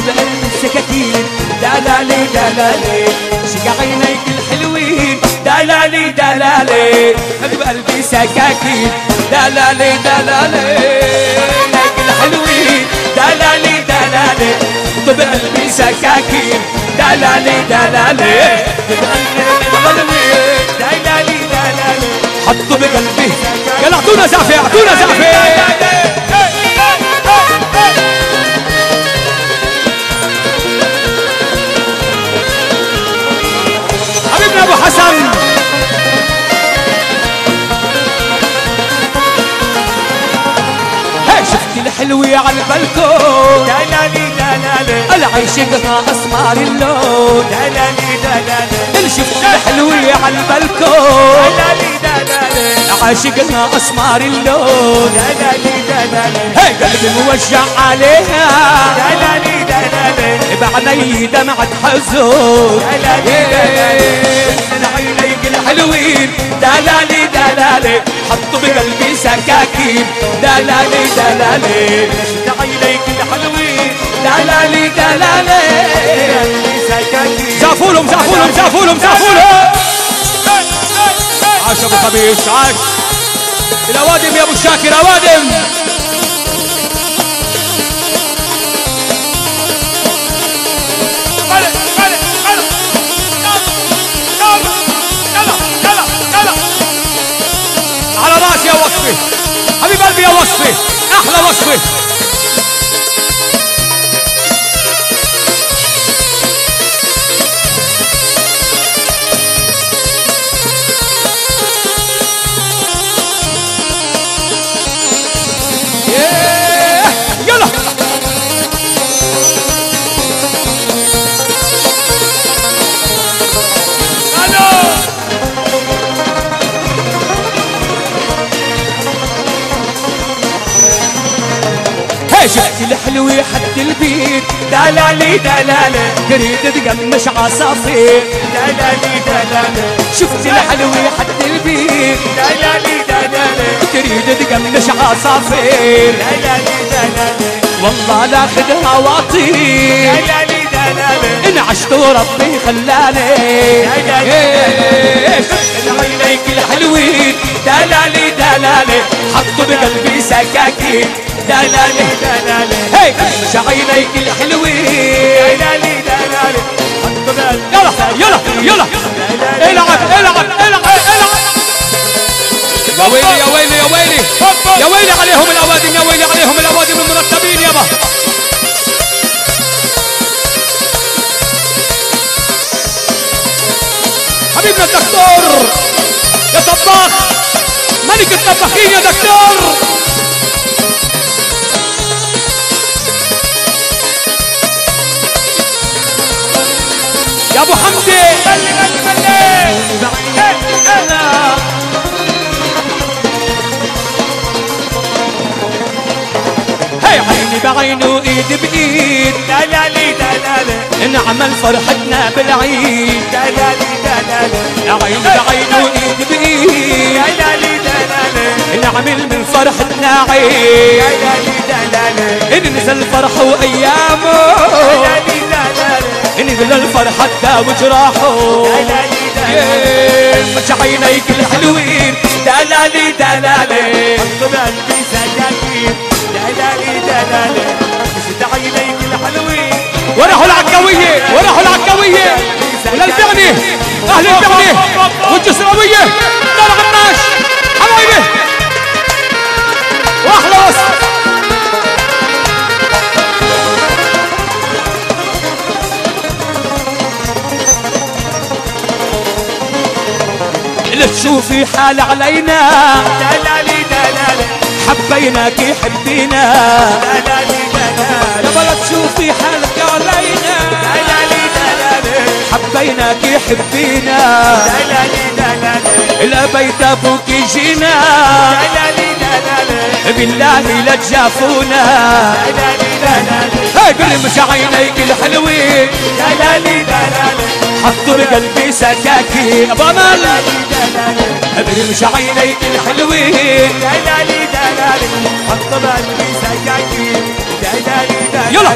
بقلب السكاكين دلالي دلالي شق عينيك الحلوين دلالي دلالي بقلبي سكاكين دلالي دلالي عينيك الحلوين دلالي دلالي بقلبي سكاكين دلالي دلالي بقلبي دلالي دلالي حطوا بقلبي يلا اعطونا زعفه اعطونا زعفه حبيبنا ابو حسن شفت الحلوة على البلكون دلالي دلالي العيشقها اسمر اللون دلالي دلالي شفت الحلوة على البلكون دلالي دلالي عاشقها اسمر اللون دلالي دلالي هي قلبي موجع عليها دلالي دلالي بعيني دمعة حزن دلالي دلالي من عينيك الحلوين دلالي دلالي حطوا بقلبي سكاكين دلالي دلالي عينيك الحلوين دلالي دلالي زعفولهم زعفولهم زعفولهم زعفولهم عاش ابو خبيث عاش الاوادم يا ابو شاكر اوادم على راسي يا وصفي حبيب قلبي يا وصفي احلى وصفي يلا شفت الحلوة حد البيت دلالي دلالي تريد تقمش عصافير دلالي دلالي شفت الحلوة حد البيت دلالي دلالي تريد تقمش عصافير دلالي دلالي والله لاخدها واطير دلالي دلالي ان عشت وربي خلاني عينيك الحلوين دلالي دلالي حطوا بقلبي سكاكين دلالي دلالي هي مش عينيك الحلوين دلالي دلالي يلا يلا يلا العب العب العب العب يا ويلي يا ويلي يا ويلي يا ويلي عليهم الاوادم يا ويلي عليهم الاوادم المرتبين يابا حبيبنا الدكتور يا طباخ ملك الطباخين يا دكتور يا ابو حمدي هي عيني بعيني وايد بايد دلالي دلالي نعمل فرحتنا بالعيد دلالي دلالي يا عيني بعيني وايد بايد دلالي دلالي نعمل من فرحتنا عيد دلالي دلالي ننزل الفرح وايامه دلالي دلالي نزل الفرحة تداوي جراحه مش عينيك الحلوين دلالي دلالي حطوا بقلبي سكاكين دلالي دلالي مش عينيك الحلوين وراحوا العكاوية وراحوا العكاوية وللبغني اهل البغني والجسراوية دار غناش حبايبي واحلى وصف تشوفي حال علينا دلالي دلالي حبيناك حبينا دلالي دلالي يا بلا تشوفي حالك علينا دلالي دلالي حبيناك حبينا دلالي دلالي لا بيت ابوك جينا دلالي دلالي بالله لا تجافونا دلالي دلالي هاي مش عينيك الحلوين دلالي دلالي حطوا بقلبي سكاكين ابو امل مش عينيك الحلوين دلالي دلالي حطوا بقلبي سكاكين دلالي دلالي يلا